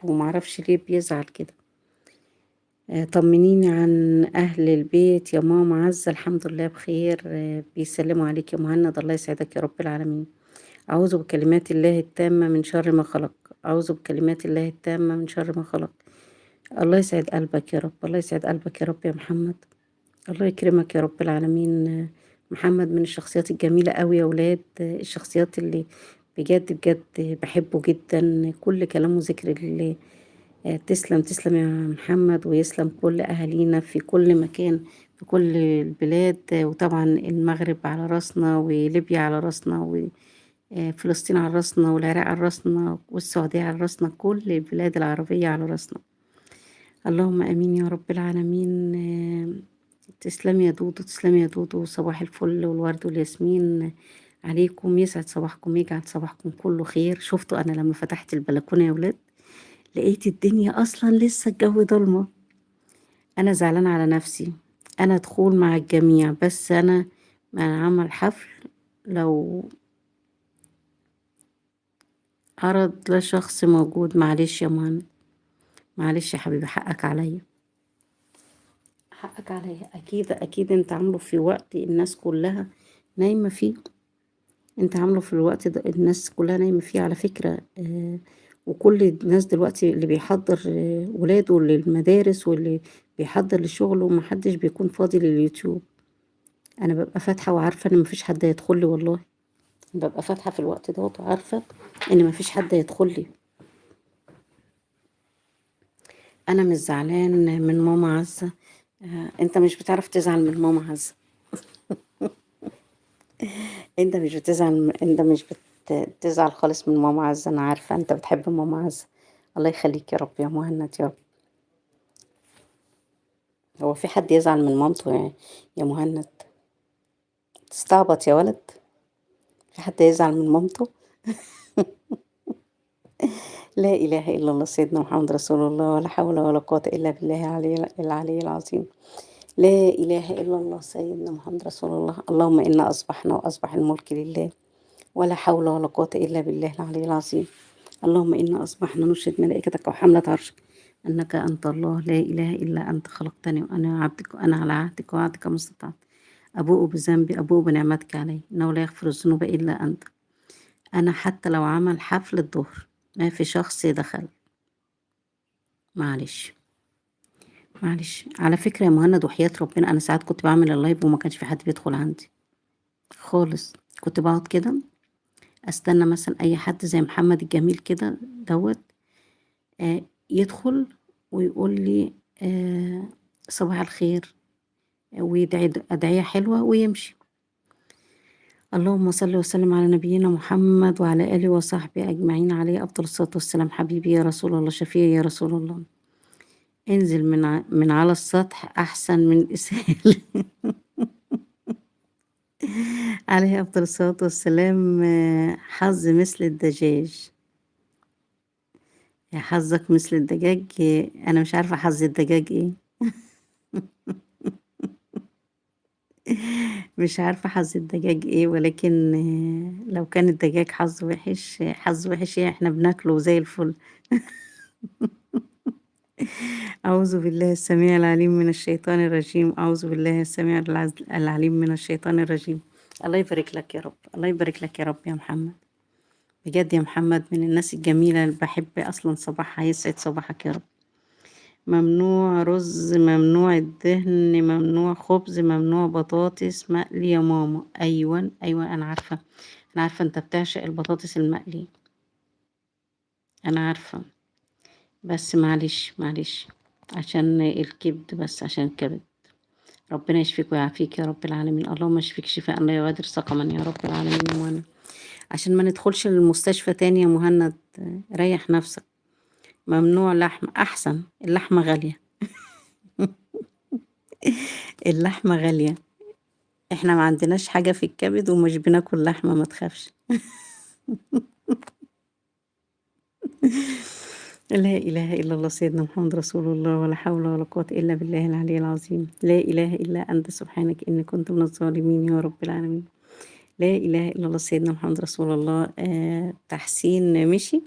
ومعرفش ليه بيزعل كده. طمنيني عن أهل البيت يا ماما عزة، الحمد لله بخير. بيسلموا عليك يا مهند، الله يسعدك يا رب العالمين. أعوذ بكلمات الله التامة من شر ما خلق. أعوذ بكلمات الله التامة من شر ما خلق. الله يسعد قلبك يا رب، الله يسعد قلبك يا رب يا محمد. الله يكرمك يا رب العالمين. محمد من الشخصيات الجميلة قوي يا ولاد، الشخصيات اللي بجد بجد بحبه جدا، كل كلامه ذكر لله. تسلم تسلم يا محمد، ويسلم كل أهالينا في كل مكان، في كل البلاد. وطبعا المغرب على راسنا، وليبيا على راسنا، وفلسطين على راسنا، والعراق على راسنا، والسعودية على راسنا، كل البلاد العربية على راسنا. اللهم امين يا رب العالمين. تسلمي يا دودو، تسلمي يا دودو. صباح الفل والورد والياسمين عليكم، يسعد صباحكم، يجعل صباحكم كله خير. شفتوا انا لما فتحت البلكونه يا ولاد لقيت الدنيا اصلا لسه الجو ضلمه. انا زعلانه على نفسي، انا ادخل مع الجميع، بس انا مع عمل حفل لو عرض لا شخص موجود. معلش يا مهند، معلش يا حبيبي، حقك عليا، حقك عليا. اكيد اكيد انت عامله في وقت الناس كلها نايمة فيه، انت عامله في الوقت ده الناس كلها نايمة فيه على فكرة. وكل الناس دلوقتي اللي بيحضر ولاده للمدارس، واللي بيحضر لشغله، ومحدش بيكون فاضي لليوتيوب. انا ببقى فاتحة وعارفة ان مفيش حد هيدخل لي، والله ببقى فاتحة في الوقت دوت وعارفة ان مفيش حد هيدخل لي. انا مش زعلان من ماما عزة. انت مش بتعرف تزعل من ماما عزة. انت مش بتزعل خالص من ماما عزة، انا عارفة انت بتحب ماما عزة. الله يخليك يا رب يا مهند يا رب. هو في حد يزعل من مامته يا مهند؟ تستعبط يا ولد، في حد يزعل من مامته؟ لا اله الا الله سيدنا محمد رسول الله، ولا حول ولا قوة الا بالله العلي العظيم. لا اله الا الله سيدنا محمد رسول الله. اللهم انا اصبحنا واصبح الملك لله، ولا حول ولا قوة إلا بالله العلي العظيم. اللهم إنا أصبحنا نشهد ملائكتك وحملة عرشك أنك أنت الله، لا إله إلا أنت، خلقتني وأنا عبدك، وأنا على عهدك ووعدك ما استطعت. أبوء بذنبي، أبوء بنعمتك علي، إنه لا يغفر الذنوب إلا أنت. أنا حتى لو عمل حفل الظهر ما في شخص دخل، معلش معلش. على فكرة يا مهند وحياة ربنا، أنا ساعات كنت بعمل اللايف وما كانش في حد بيدخل عندي خالص. كنت بقعد كده استنى مثلا اي حد زي محمد الجميل كده دوت يدخل ويقول لي صباح الخير، ويدعي أدعية حلوة ويمشي. اللهم صل وسلم على نبينا محمد وعلى آله وصحبه أجمعين، عليه أفضل الصلاة والسلام. حبيبي يا رسول الله، شفيعي يا رسول الله، انزل من على السطح أحسن من إسهال. عليه أفضل الصلاة والسلام. حظ مثل الدجاج، يا حظك مثل الدجاج. أنا مش عارفة حظ الدجاج إيه. مش عارفة حظ الدجاج ايه، ولكن لو كان الدجاج حظ وحش، حظ وحش ايه، احنا بناكله زي الفل. أعوذ بالله السميع العليم من الشيطان الرجيم، أعوذ بالله السميع العليم من الشيطان الرجيم. الله يبارك لك يا رب، الله يبارك لك يا رب يا محمد. بجد يا محمد من الناس الجميلة اللي بحب أصلا صباحها، يسعد صباحك يا رب. ممنوع رز، ممنوع الدهن، ممنوع خبز، ممنوع بطاطس مقلي يا ماما. أيوة أيوة أنا عارفة، أنا عارفة أنت بتعشق البطاطس المقلي، أنا عارفة. بس معلش معلش، عشان الكبد، بس عشان الكبد. ربنا يشفيك ويعافيك يا رب العالمين. اللهم اشفيك شفاء لا يغادر سقما يا رب العالمين يا مهند. عشان ما ندخلش للمستشفى تاني يا مهند، ريح نفسك. ممنوع لحم، أحسن اللحمة غالية. اللحمة غالية، احنا ما عندناش حاجة في الكبد ومش بناكل لحمة، ما تخافش. لا إله إلا الله سيدنا محمد رسول الله، ولا حول ولا قوة إلا بالله العلي العظيم. لا إله إلا أنت سبحانك إني كنت من الظالمين يا رب العالمين. لا إله إلا الله سيدنا محمد رسول الله. تحسين مشي.